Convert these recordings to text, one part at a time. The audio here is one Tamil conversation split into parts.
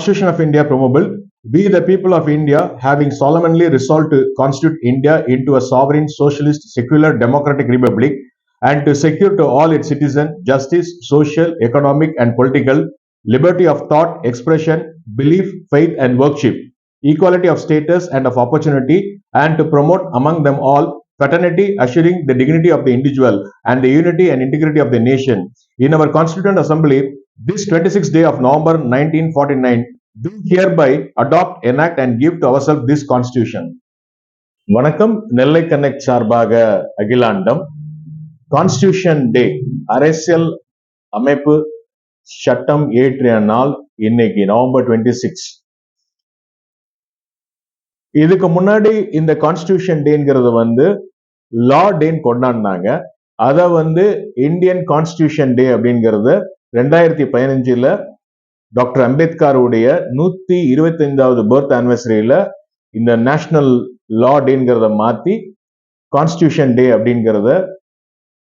Constitution of India Promulgable, we the people of India, having solemnly resolved to constitute India into a sovereign, socialist, secular, democratic republic, and to secure to all its citizens justice, social, economic, and political liberty of thought, expression, belief, faith, and worship, equality of status and of opportunity, and to promote among them all fraternity, assuring the dignity of the individual and the unity and integrity of the nation. In our Constituent Assembly, this 26th day of November 1949, do hereby adopt, enact, and give to ourselves this Constitution. வணக்கம். நெல்லை கனெக்ட் சார்பாக அகிலாண்டம் கான்ஸ்டிடியூஷன் டே, அரசியல் அமைப்பு சட்டம் இயற்றிய நாள் இன்னைக்கு நவம்பர் 26. இதுக்கு முன்னாடி இந்த கான்ஸ்டிடியூஷன் டேங்கிறது லா டேன்னு கொண்டாடினாங்க. அதை இந்தியன் கான்ஸ்டிடியூஷன் டே அப்படிங்கிறது 2015 டாக்டர் அம்பேத்கருடைய 125வது பர்த் ஆனிவர்சரியில இந்த நேஷனல் லா டேங்கிறத மாத்தி கான்ஸ்டிடியூஷன் டே அப்படிங்கிறத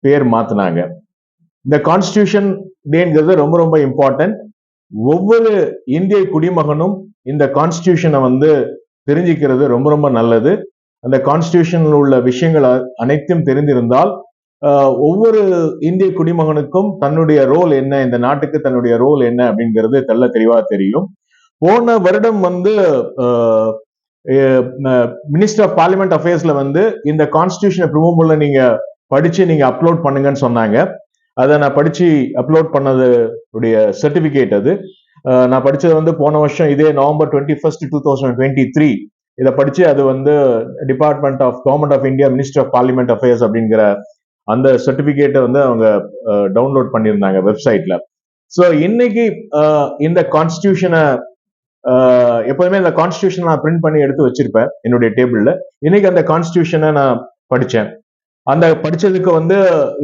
பேர் மாத்தினாங்க. இந்த கான்ஸ்டிடியூஷன் டேங்கிறது ரொம்ப ரொம்ப இம்பார்ட்டன்ட். ஒவ்வொரு இந்திய குடிமகனும் இந்த கான்ஸ்டிடியூஷனை தெரிஞ்சுக்கிறது ரொம்ப ரொம்ப நல்லது. அந்த கான்ஸ்டிடியூஷன்ல உள்ள விஷயங்கள் அனைத்தும் தெரிந்திருந்தால் ஒவ்வொரு இந்திய குடிமகனுக்கும் தன்னுடைய ரோல் என்ன, இந்த நாட்டுக்கு தன்னுடைய ரோல் என்ன அப்படிங்கிறது தெள்ள தெளிவா தெரியும். போன வருடம் மினிஸ்டர் ஆஃப் பார்லிமெண்ட் அஃபேர்ஸ்ல இந்த கான்ஸ்டிடியூஷன் ப்ரிமூவல்ல நீங்க படிச்சு நீங்க அப்லோட் பண்ணுங்கன்னு சொன்னாங்க. அதை நான் படிச்சு அப்லோட் பண்ணது சர்டிபிகேட். அது நான் படிச்சது போன வருஷம் இதே நவம்பர் 21, 2023 இதை படிச்சு அது department of government of India minister of parliament affairs அப்படிங்கிற அந்த சர்டிபிகேட்டை அவங்க டவுன்லோட் பண்ணியிருந்தாங்க வெப்சைட்ல. ஸோ இன்னைக்கு இந்த கான்ஸ்டிடியூஷனை எப்போதுமே இந்த கான்ஸ்டிடியூஷன் நான் பிரிண்ட் பண்ணி எடுத்து வச்சிருப்பேன் என்னுடைய டேபிள்ல. இன்னைக்கு அந்த கான்ஸ்டிடியூஷனை நான் படிச்சேன். அந்த படிச்சதுக்கு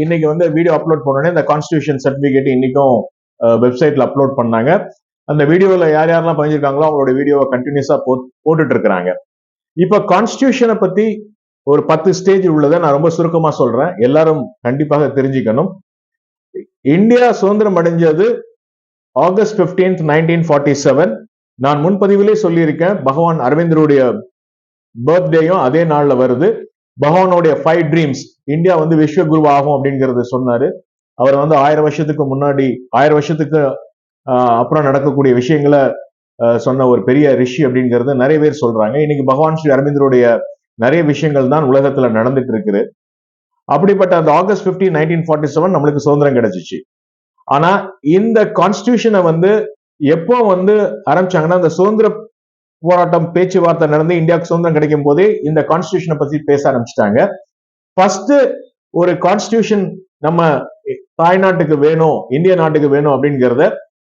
இன்னைக்கு வீடியோ அப்லோட் பண்ணோடனே இந்த கான்ஸ்டிடியூஷன் சர்டிபிகேட் இன்னைக்கும் வெப்சைட்ல அப்லோட் பண்ணாங்க. அந்த வீடியோல யார் யாரெல்லாம் பதிஞ்சிருக்காங்களோ அவங்களோட வீடியோவை கண்டினியூஸா போட்டுட்டு இருக்கிறாங்க. இப்ப கான்ஸ்டிடியூஷனை பத்தி ஒரு 10 ஸ்டேஜ் உள்ளதை நான் ரொம்ப சுருக்கமா சொல்றேன், எல்லாரும் கண்டிப்பாக தெரிஞ்சுக்கணும். இந்தியா சுதந்திரம் அடைஞ்சது ஆகஸ்ட் 15, 1947. நான் முன்பதிவிலே சொல்லியிருக்கேன், பகவான் அரவிந்தருடைய பர்த்டேயும் அதே நாள்ல வருது. பகவானுடைய 5 ட்ரீம்ஸ், இந்தியா விஸ்வகுரு ஆகும் அப்படிங்கறது சொன்னாரு. அவர் 1000 வருஷத்துக்கு முன்னாடி, 1000 வருஷத்துக்கு அப்புறம் நடக்கக்கூடிய விஷயங்களை சொன்ன ஒரு பெரிய ரிஷி அப்படிங்கிறது நிறைய பேர் சொல்றாங்க. இன்னைக்கு பகவான் ஸ்ரீ அரவிந்தருடைய நிறைய விஷயங்கள் தான் உலகத்துல நடந்துட்டு இருக்குது. அப்படிப்பட்ட அந்த ஆகஸ்ட் 15, 1947 நம்மளுக்கு சுதந்திரம் கிடைச்சிச்சு. ஆனா இந்த கான்ஸ்டிடியூஷனை எப்போ ஆரம்பிச்சாங்கன்னா, அந்த சுதந்திர போராட்டம் பேச்சுவார்த்தை நடந்து இந்தியாவுக்கு சுதந்திரம் கிடைக்கும் போதே இந்த கான்ஸ்டிடியூஷனை பத்தி பேச ஆரம்பிச்சிட்டாங்க. ஃபர்ஸ்ட் ஒரு கான்ஸ்டிடியூஷன் நம்ம தாய்நாட்டுக்கு வேணும், இந்திய நாட்டுக்கு வேணும் அப்படிங்கிறத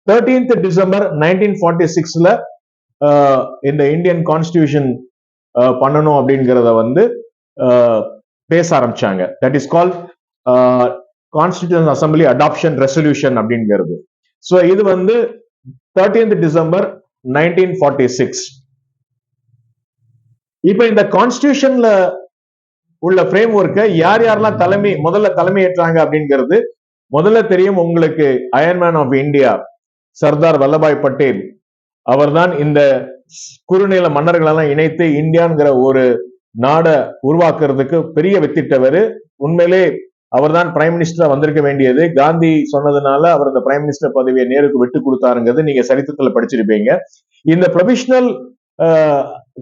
13th டிசம்பர் 1946 இந்த இந்தியன் கான்ஸ்டிடியூஷன் பண்ணணும் அப்படிங்கிறத பேச ஆரம்பிச்சாங்க. That is called constitution assembly adoption resolution அப்படிங்கிறது. ஸோ இது 13th டிசம்பர் 1946. இப்ப இந்த கான்ஸ்டிடியூஷன்ல உள்ள ஃப்ரேம் ஒர்க்கை யார் யாரெல்லாம் முதல்ல தலைமை ஏற்றாங்க அப்படிங்கிறது முதல்ல தெரியும் உங்களுக்கு. Iron man of India Sardar Vallabhbhai Patel அவர்தான் இந்த குறுநில மன்னர்களெல்லாம் இணைத்து இந்தியாங்கிற ஒரு நாடை உருவாக்குறதுக்கு பெரிய வித்திட்டவர். உண்மையிலே அவர்தான் பிரைம் மினிஸ்டரா வந்திருக்க வேண்டியது. காந்தி சொன்னதுனால அவர் இந்த பிரைம் மினிஸ்டர் பதவியை நேருக்கு விட்டு கொடுத்தாருங்கிறது நீங்க சரித்திரத்துல படிச்சிருப்பீங்க. இந்த ப்ரொவிஷனல்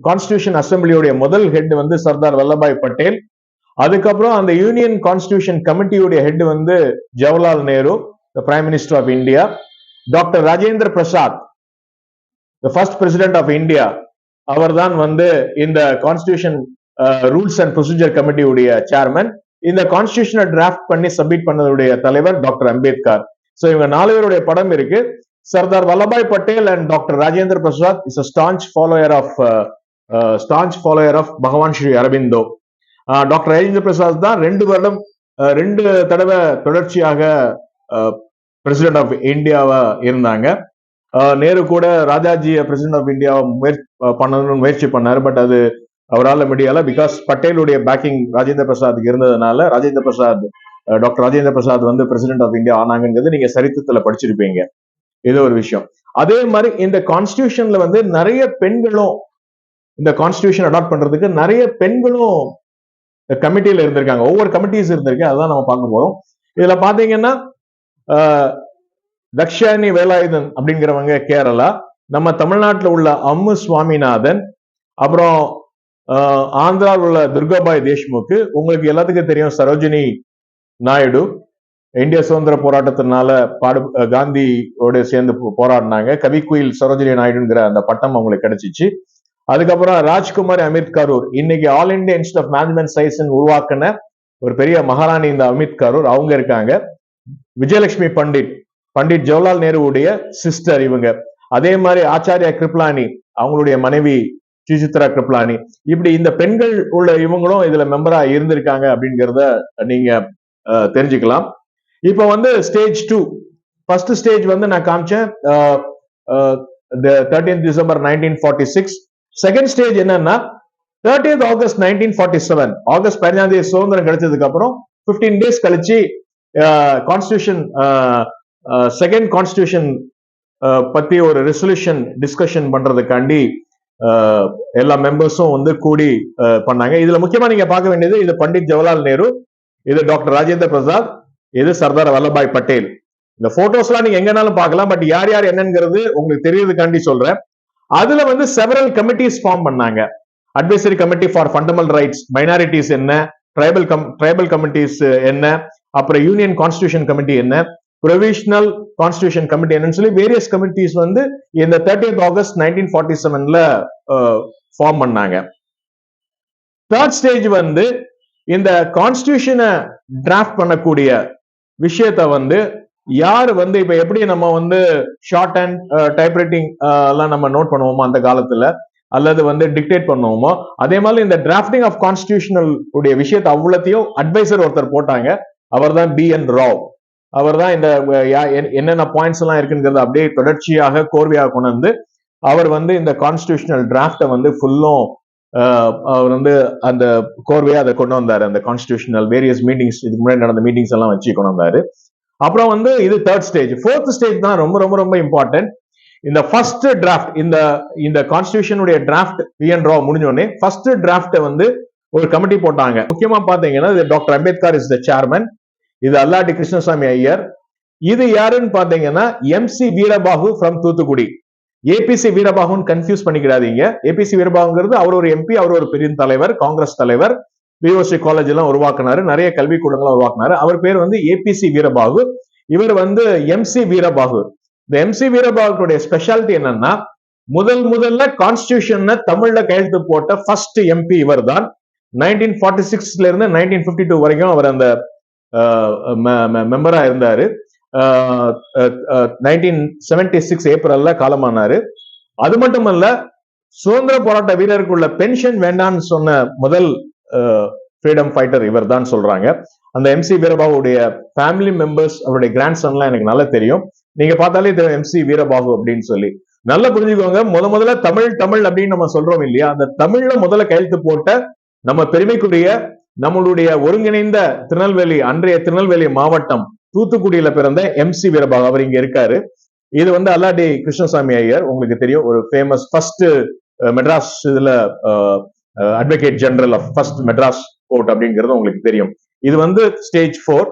கான்ஸ்டிடியூஷன் அசம்பிளியோடைய முதல் ஹெட் சர்தார் வல்லபாய் பட்டேல். அதுக்கப்புறம் அந்த யூனியன் கான்ஸ்டிடியூஷன் கமிட்டியுடைய head Jawaharlal Nehru, prime minister of India. Doctor Rajendra Prasad, first president of India, அவர் தான் இந்த கான்ஸ்டிடியூஷன் ரூல்ஸ் அண்ட் ப்ரொசீஜர் கமிட்டியுடைய சேர்மன். இந்த கான்ஸ்டிடியூஷனை டிராஃப்ட் பண்ணி சப்மிட் பண்ணதுடைய தலைவர் டாக்டர் அம்பேத்கர். சோ இவங்க 4 பேருடைய படம் இருக்கு. Sardar Vallabhbhai Patel and doctor Rajendra Prasad is a staunch follower of பகவான் ஸ்ரீ அரவிந்தோ. டாக்டர் ராஜேந்திர பிரசாத் தான் 2 தடவை தொடர்ச்சியாக பிரசிடென்ட் ஆஃப் இந்தியாவா இருந்தாங்க. நேரு கூட ராஜாஜி பிரசிடென்ட் ஆஃப் இந்தியாவை முயற்சி பண்ணாரு. பட் அது அவரால் முடியல. பிகாஸ் பட்டேலுடைய பேக்கிங் ராஜேந்திர பிரசாத்துக்கு இருந்ததுனால doctor Rajendra Prasad president of India ஆனாங்கிறது நீங்க சரித்திரத்துல படிச்சிருப்பீங்க. இது ஒரு விஷயம். அதே மாதிரி இந்த கான்ஸ்டிடியூஷன்ல வந்து நிறைய பெண்களும் இந்த கான்ஸ்டிடியூஷன் அடாப்ட் பண்றதுக்கு நிறைய பெண்களும் கமிட்டியில இருந்திருக்காங்க. ஒவ்வொரு கமிட்டிஸ் இருந்திருக்கு, அதான் நம்ம பார்க்க போறோம். இதுல பாத்தீங்கன்னா தக்ஷாயணி வேலாயுதன் அப்படிங்கிறவங்க கேரளா, நம்ம தமிழ்நாட்டில் உள்ள அம்மு சுவாமிநாதன், அப்புறம் ஆந்திராவில் உள்ள துர்காபாய் தேஷ்முக், உங்களுக்கு எல்லாத்துக்கும் தெரியும் சரோஜினி நாயுடு, இந்திய சுதந்திர போராட்டத்தினால காந்தியோட சேர்ந்து போராடினாங்க. கவிக்குயில் சரோஜினி நாயுடுங்கிற அந்த பட்டம் அவங்களுக்கு கிடைச்சிச்சு. அதுக்கப்புறம் ராஜ்குமார் அமித் கரூர், இன்னைக்கு All India Institute of Management Science உருவாக்குன ஒரு பெரிய மகாராணி இந்த அமித் கரூர், அவங்க இருக்காங்க. விஜயலட்சுமி பண்டிட் ஜவஹர்லால் நேருவுடைய சிஸ்டர் இவங்க. அதே மாதிரி ஆச்சாரியா கிருப்லானி, அவங்களுடைய மனைவி சுசித்ரா கிருப்லானி. இப்படி இந்த பெண்கள் உள்ள இவங்களும் இதுல மெம்பரா இருந்திருக்காங்க அப்படிங்கிறத நீங்க தெரிஞ்சுக்கலாம். இப்ப வந்து ஸ்டேஜ் 2, ஃபர்ஸ்ட் ஸ்டேஜ் வந்து நான் காமிச்சேன் 13th December 1946. செகண்ட் ஸ்டேஜ் என்னன்னா 30th August 1947, ஆகஸ்ட் 15ஆம் தேதி சுதந்திரம் கிடைச்சதுக்கு அப்புறம் 15 days கழிச்சு கான்ஸ்டிடியூஷன் செகண்ட் கான்ஸ்டிடியூஷன் பத்தி ஒரு ரெசல்யூஷன் டிஸ்கஷன் பண்றதுக்காண்டி எல்லா மெம்பர்ஸும் வந்து கூடி பண்ணாங்க. இதுல முக்கியமா நீங்க பார்க்க வேண்டியது, இது பண்டிட் ஜவஹர்லால் நேரு, இது டாக்டர் ராஜேந்திர பிரசாத், இது சர்தார் வல்லபாய் பட்டேல். இந்த போட்டோஸ் எல்லாம் நீங்க எங்கனாலும் பார்க்கலாம், பட் யார் யார் என்னங்கிறது உங்களுக்கு தெரியறதுக்காண்டி சொல்றேன். அதுல வந்து செவரல் கமிட்டிஸ் ஃபார்ம் பண்ணாங்க. Advisory committee for fundamental rights, minorities என்ன, ட்ரைபல் கமிட்டிஸ் என்ன, அப்புறம் யூனியன் கான்ஸ்டிடியூஷன் கமிட்டி என்ன, ப்ரொவிஷனல் கான்ஸ்டிடியூஷன் கமிட்டி என்னன்னு சொல்லி வேரியஸ் கமிட்டிஸ் வந்து இந்த 30th August 1947ல ஃபார்ம் பண்ணாங்க. தேர்ட் ஸ்டேஜ் வந்து இந்த கான்ஸ்டிடியூஷனை டிராஃப்ட் பண்ணக்கூடிய விஷயத்த வந்து யார் வந்து இப்ப எப்படி நம்ம வந்து ஷார்ட் அண்ட் டைப்ரைட்டிங் எல்லாம் நம்ம நோட் பண்ணுவோமோ அந்த காலத்துல, அல்லது வந்து டிக்டேட் பண்ணுவோமோ, அதே மாதிரி இந்த டிராஃப்டிங் ஆஃப் கான்ஸ்டிடியூஷனல் உடைய விஷயத்தை அவ்வளத்தையும் அட்வைசர் ஒருத்தர் போட்டாங்க. அவர் தான் BN ராவ். அவர் தான் இந்த என்னென்ன பாயிண்ட்ஸ் எல்லாம் இருக்குங்கிறத அப்படியே தொடர்ச்சியாக கோர்வையாக கொண்டு வந்து அவர் வந்து இந்த கான்ஸ்டிடியூஷனல் டிராஃப்டை வந்து ஃபுல்லும் அவர் வந்து அந்த கோர்வையா அதை கொண்டு வந்தாரு. அந்த கான்ஸ்டிடியூஷனல் வேரியஸ் மீட்டிங்ஸ், இதுக்கு முன்னாடி நடந்த மீட்டிங்ஸ் எல்லாம் வச்சு கொண்டு வந்தாரு. அப்புறம் வந்து இது தேர்ட் ஸ்டேஜ். ஃபோர்த் ஸ்டேஜ் தான் ரொம்ப ரொம்ப ரொம்ப இம்பார்ட்டன்ட். இந்த ஃபர்ஸ்ட் டிராஃப்ட், இந்த கான்ஸ்டிடியூஷனுடைய டிராஃப்ட் BN ராவ் முடிஞ்சோடனே ஃபர்ஸ்ட் டிராஃப்ட் வந்து ஒரு கமிட்டி போட்டாங்க. முக்கியமா பாத்தீங்கன்னா doctor Ambedkar is the chairman, இது அல்லாடி கிருஷ்ணசாமி ஐயர், இது யாருன்னு பாத்தீங்கன்னா MC Veerabahu from Thoothukudi. APC வீரபாகுன்னு கன்ஃபியூஸ் பண்ணிக்கிறாதீங்க. APC வீரபாகுங்கிறது அவர் ஒரு MP, அவர் ஒரு பெரிய தலைவர், காங்கிரஸ் தலைவர், BOC காலேஜ் எல்லாம் உருவாக்குனாரு, நிறைய கல்விக்கூடங்களும் உருவாக்குனாரு. அவர் பேர் வந்து APC வீரபாகு. இவர் வந்து MC வீரபாகு. இந்த MC வீரபாகுடைய ஸ்பெஷாலிட்டி என்னன்னா, முதல்ல கான்ஸ்டிடியூஷன் தமிழ்ல கையெழுத்து போட்ட ஃபர்ஸ்ட் MP இவர் தான். 1946ல இருந்து 1952 வரைக்கும் அவர் அந்த மெம்பரா இருந்தாரு. 1976 ஏப்ரல்ல காலமானாரு. அது மட்டுமல்ல, சுதந்திர போராட்ட வீரருக்கு உள்ள பென்ஷன் வேண்டாம்னு சொன்ன முதல் ஃப்ரீடம் ஃபைட்டர் இவர் தான் சொல்றாங்க. அந்த MC வீரபாகுடைய ஃபேமிலி மெம்பர்ஸ், அவருடைய கிராண்ட் சன்லாம் எனக்கு நல்லா தெரியும். நீங்க பார்த்தாலே MC வீரபாகு அப்படின்னு சொல்லி நல்லா புரிஞ்சுக்கோங்க. முதல்ல தமிழ் அப்படின்னு நம்ம சொல்றோம் இல்லையா, அந்த தமிழ்ல முதல்ல கையெழுத்து போட்ட நம்ம பெருமைக்குரிய நம்மளுடைய ஒருங்கிணைந்த திருநெல்வேலி, அன்றைய திருநெல்வேலி மாவட்டம் தூத்துக்குடியில பிறந்த MC வீரபாகு, அவர் இங்க இருக்காரு. இது வந்து அல்லாடி கிருஷ்ணசாமி ஐயர், உங்களுக்கு தெரியும், ஒரு ஃபேமஸ் ஃபர்ஸ்ட் மெட்ராஸ் இதுல advocate general of first Madras court அப்படிங்கிறது உங்களுக்கு தெரியும். இது வந்து ஸ்டேஜ் 4.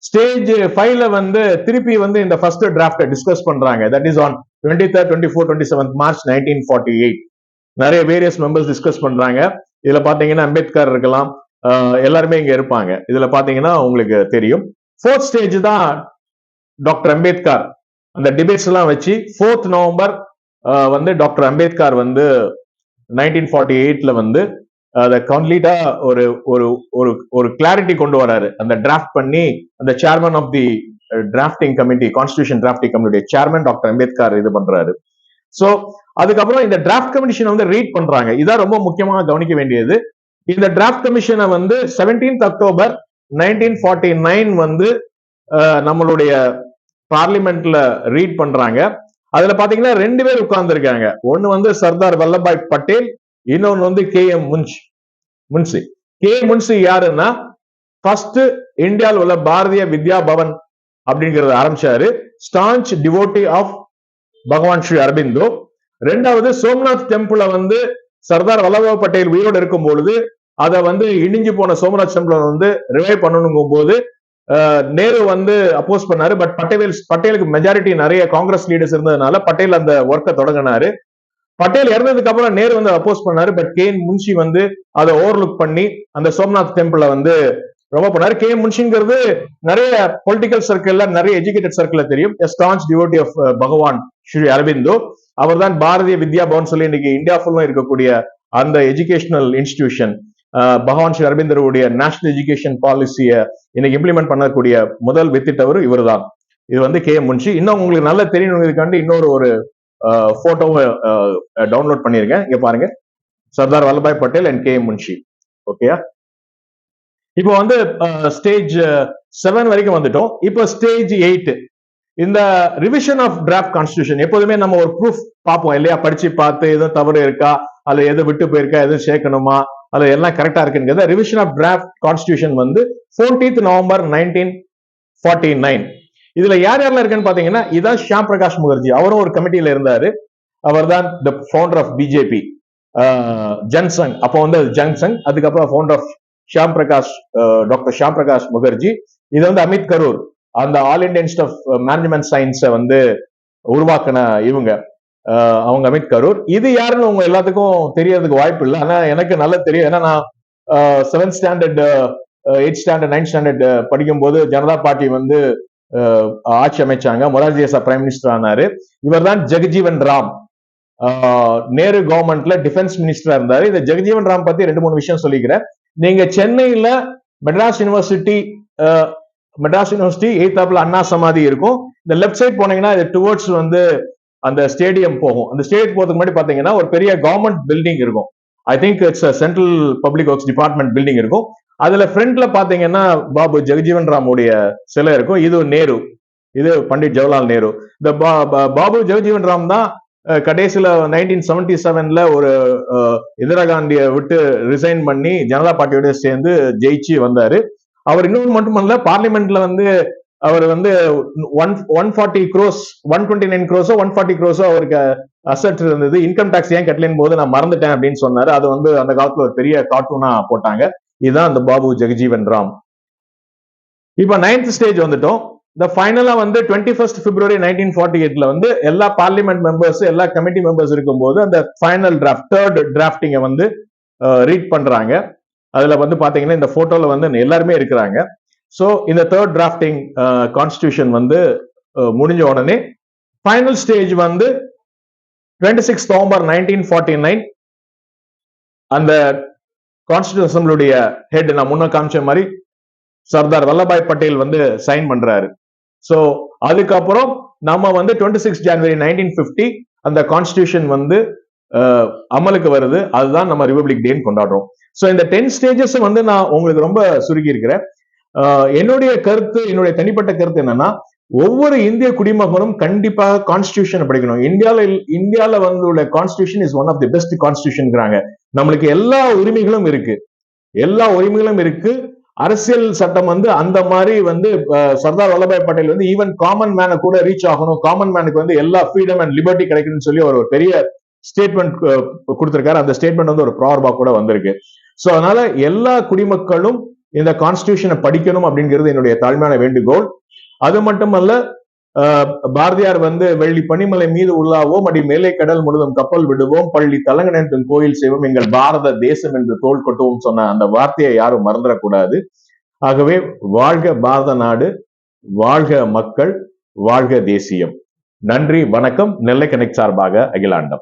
ஸ்டேஜ் 5ல வந்து திருப்பி வந்து இந்த ஃபர்ஸ்ட் டிராஃப்ட் டிஸ்கஸ் பண்றாங்க. That is on 23rd, 24th, 27th March 1948. நிறைய வேரியஸ் மெம்பர்ஸ் டிஸ்கஸ் பண்றாங்க. இதுல பாத்தீங்கன்னா அம்பேத்கர் இருக்கலாம், எல்லாருமே இங்க இருப்பாங்க. இதுல பாத்தீங்கன்னா உங்களுக்கு தெரியும். 4th ஸ்டேஜ் தான் டாக்டர் அம்பேத்கர் அந்த டிபேட்ஸ் எல்லாம் வச்சு 4th November வந்து டாக்டர் அம்பேத்கர் வந்து 1948ல வந்து அதை கம்ப்ளீட்டா ஒரு ஒரு ஒரு ஒரு கிளாரிட்டி கொண்டு வராரு. அந்த டிராஃப்ட் பண்ணி அந்த chairman of the drafting committee, constitution drafting committee chairman doctor Ambedkar இது பண்றாரு. சோ அதுக்கப்புறம் இந்த டிராஃப்ட் கமிஷனை வந்து ரீட் பண்றாங்க. இதான் ரொம்ப முக்கியமாக கவனிக்க வேண்டியது. இந்த டிராஃப்ட் கமிஷனை வந்து 17th October 1949 வந்து நம்மளுடைய பார்லிமெண்ட்ல ரீட் பண்றாங்க. அதுல பாத்தீங்கன்னா 2 பேர் உட்கார்ந்து இருக்காங்க. ஒன்னு வந்து சர்தார் வல்லபாய் பட்டேல், இன்னொன்னு வந்து KM முன்சி. KM முன்சி யாருன்னா, ஃபர்ஸ்ட் இந்தியாவில் உள்ள பாரதிய வித்யா பவன் அப்படிங்கறத ஆரம்பிச்சாரு. ஸ்டான்ச் டிவோட்டி ஆஃப் பகவான் ஸ்ரீ அரபிந்தோ. ரெண்டாவது சோம்நாத் டெம்பிள வந்து சர்தார் வல்லபாய் பட்டேல் உயிரோடு இருக்கும் பொழுது அதை வந்து இடிஞ்சு போன சோம்நாத் டெம்பிள வந்து ரிவைவ் பண்ணணுங்கும் போது நேரு வந்து அப்போஸ் பண்ணாரு. பட் பட்டேலுக்கு மெஜாரிட்டி நிறைய காங்கிரஸ் லீடர்ஸ் இருந்ததுனால பட்டேல் அந்த ஒர்க்கை தொடங்கினாரு. பட்டேல் இறந்ததுக்கு அப்புறம் நேரு வந்து அப்போஸ் பண்ணாரு. பட் கே என் முன்ஷி வந்து அதை ஓவர்லுக் பண்ணி அந்த சோம்நாத் டெம்பிள வந்து ரொம்ப பண்ணாரு. கே என் முன்ஷிங்கிறது நிறைய பொலிட்டிக்கல் சர்க்கிள்ல நிறைய எஜுகேட்டட் சர்க்கிள்ல தெரியும். ஸ்டான்ச் டிவோட்டி ஆஃப் பகவான் ஸ்ரீ அரபிந்தோ. அவர் தான் பாரதிய வித்யா பவன் சொல்லி இன்னைக்கு இந்தியா ஃபுல்லும் இருக்கக்கூடிய அந்த எஜுகேஷனல் இன்ஸ்டிடியூஷன் பகவான் ஸ்ரீ அரபிந்தருடைய நேஷனல் எஜுகேஷன் பாலிசியை இன்னைக்கு இம்ப்ளிமெண்ட் பண்ணக்கூடிய முதல் வித்திட்டவர் இவர் தான். இது வந்து கே எம் முன்ஷி. இன்னும் உங்களுக்கு நல்லா தெரியணுங்கிறதுக்காண்டி இன்னொரு ஒரு போட்டோவை டவுன்லோட் பண்ணிருக்கேன். இங்க பாருங்க, Sardar Vallabhbhai Patel and K M Munshi. ஓகேயா? இப்போ வந்து ஸ்டேஜ் 7 வரைக்கும் வந்துட்டோம். இப்போ ஸ்டேஜ் 8 இந்த ரிவிஷன் ஆஃப் டிராஃப்ட் கான்ஸ்டிடியூஷன். எப்போதுமே நம்ம ஒரு ப்ரூஃப் பார்ப்போம் இல்லையா? படிச்சு பார்த்து எதுவும் தவறு இருக்கா, அல்ல எது விட்டு போயிருக்கா, எதுவும் சேர்க்கணுமா, அல்ல எல்லாம் கரெக்டா இருக்குங்கிறத ரிவிஷன் ஆஃப் டிராஃப்ட் கான்ஸ்டிடியூஷன் வந்து 14th நவம்பர் 1949. இதுல யார் யாரெல்லாம் இருக்குன்னு பாத்தீங்கன்னா, இதான் ஷியாம் பிரகாஷ் முகர்ஜி. அவரும் ஒரு கமிட்டியில இருந்தாரு. அவர் தான் the founder of BJP Jansangh. அப்போ வந்து ஜன்சங், அதுக்கப்புறம் founder of Shyam Prakash, doctor Shyam Prakash Mukherjee. இது வந்து அமித் கரூர், அந்த All Indian Institute of Management சயின்ஸை வந்து உருவாக்கின இவங்க, அவங்க அமித் கரூர். இது யாருன்னு உங்க எல்லாத்துக்கும் தெரியறதுக்கு வாய்ப்பு இல்லை. ஆனா எனக்கு நல்லா தெரியும். ஏன்னா நான் 7th standard 8th standard 9th standard படிக்கும் போது ஜனதா பார்ட்டி வந்து ஆட்சி அமைச்சாங்க. மொரார்ஜி தேசாய் பிரைம் மினிஸ்டர் ஆனாரு. இவர் தான் ஜெகஜீவன் ராம். நேரு கவர்மெண்ட்ல டிஃபென்ஸ் மினிஸ்டரா இருந்தாரு. இந்த ஜெகஜீவன் ராம் பத்தி 2-3 விஷயம் சொல்லிக்கிறேன். நீங்க சென்னையில மெட்ராஸ் யூனிவர்சிட்டி 8th அண்ணா சமாதி இருக்கும். இந்த லெப்ட் சைட் போனீங்கன்னா இது டுவர்ட்ஸ் வந்து அந்த ஸ்டேடியம் போகும். அந்த ஸ்டேடியம் போறதுக்கு முன்னாடி பாத்தீங்கன்னா ஒரு பெரிய கவர்மெண்ட் பில்டிங் இருக்கும். I think it's central public works department building இருக்கும். அதுல ஃப்ரண்ட்ல பாத்தீங்கன்னா பாபு ஜெகஜீவன் ராமுடைய சிலை இருக்கும். இது நேரு, இது பண்டிட் ஜவஹர்லால் நேரு. இந்த பாபு ஜெகஜீவன் ராம் தான் கடைசியில 1977ல ஒரு இந்திரா காந்தியை விட்டு ரிசைன் பண்ணி ஜனதா பார்ட்டியோட சேர்ந்து ஜெயிச்சு வந்தாரு. அவர் இன்னொன்று மட்டுமல்ல, பார்லிமெண்ட்ல வந்து அவர் வந்து 140 crores 129 crores 140 crores அவருக்கு அசட் இருந்தது. இன்கம் டாக்ஸ் ஏன் கட்டலின் போது நான் மறந்துட்டேன் அப்படின்னு சொன்னாரு. அது வந்து அந்த காலத்துல ஒரு பெரிய கார்ட்டூனா போட்டாங்க. இதுதான் அந்த பாபு ஜெகஜீவன் ராம். இப்ப 9th ஸ்டேஜ் வந்துட்டோம். இந்த ஃபைனலா வந்து 21st February 1948ல வந்து எல்லா பார்லிமெண்ட் மெம்பர்ஸ், எல்லா கமிட்டி மெம்பர்ஸ் இருக்கும்போது அந்த ஃபைனல் டிராஃப்ட், தேர்ட் டிராஃப்டிங்க வந்து ரீட் பண்றாங்க. அதுல வந்து பாத்தீங்கன்னா இந்த போட்டோல வந்து எல்லாருமே இருக்கிறாங்க. சோ இந்த தேர்ட் டிராஃப்டிங் கான்ஸ்டிடியூஷன் வந்து முடிஞ்ச உடனே ஃபைனல் ஸ்டேஜ் வந்து 26th November 1949 அந்த கான்ஸ்டிடியூஷன் அசெம்பிளியுடைய ஹெட் நான் முன்ன காமிச்ச மாதிரி சர்தார் வல்லபாய் பட்டேல் வந்து சைன் பண்றாரு. சோ அதுக்கப்புறம் நம்ம வந்து 26 January 1950 அந்த கான்ஸ்டிடியூஷன் வந்து அமலுக்கு வருது. அதுதான் நம்ம ரிபப்ளிக் டேன்னு கொண்டாடுறோம். சோ இந்த 10 ஸ்டேஜஸ் வந்து நான் உங்களுக்கு ரொம்ப சுருக்கி இருக்கிறேன். என்னுடைய கருத்து, என்னுடைய தனிப்பட்ட கருத்து என்னன்னா, ஒவ்வொரு இந்திய குடிமகனும் கண்டிப்பாக கான்ஸ்டிடியூஷன் படிக்கணும். இந்தியால வந்து உள்ள constitution is one of the best கான்ஸ்டிடியூஷன்ங்கிறாங்க. நம்மளுக்கு எல்லா உரிமைகளும் இருக்கு. அரசியல் சட்டம் வந்து அந்த மாதிரி வந்து சர்தார் வல்லபாய் பட்டேல் வந்து ஈவன் காமன் மேனை கூட ரீச் ஆகணும், காமன் மேனுக்கு வந்து எல்லா ஃப்ரீடம் அண்ட் லிபர்ட்டி கிடைக்கணும்னு சொல்லி ஒரு பெரிய ஸ்டேட்மெண்ட் கொடுத்திருக்காரு. அந்த ஸ்டேட்மெண்ட் வந்து ஒரு ப்ராவர்பா கூட வந்திருக்கு. சோ அதனால எல்லா குடிமக்களும் இந்த கான்ஸ்டிடியூஷனை படிக்கணும் அப்படிங்கிறது என்னுடைய தாழ்மையான வேண்டுகோள். அது மட்டுமல்ல, பாரதியார் வந்து வெள்ளி பனிமலை மீது உள்ளாவோம், அடி மேலே கடல் முழுதும் கப்பல் விடுவோம், பள்ளி தலங்கணத்தின் கோயில் செய்வோம், எங்கள் பாரத தேசம் என்று தோள் கொட்டுவோம் சொன்ன அந்த வார்த்தையை யாரும் மறந்துடக்கூடாது. ஆகவே வாழ்க பாரத நாடு, வாழ்க மக்கள், வாழ்க தேசியம். நன்றி, வணக்கம். நெல்லை கனெக்ட் சார்பாக அகிலாண்டம்.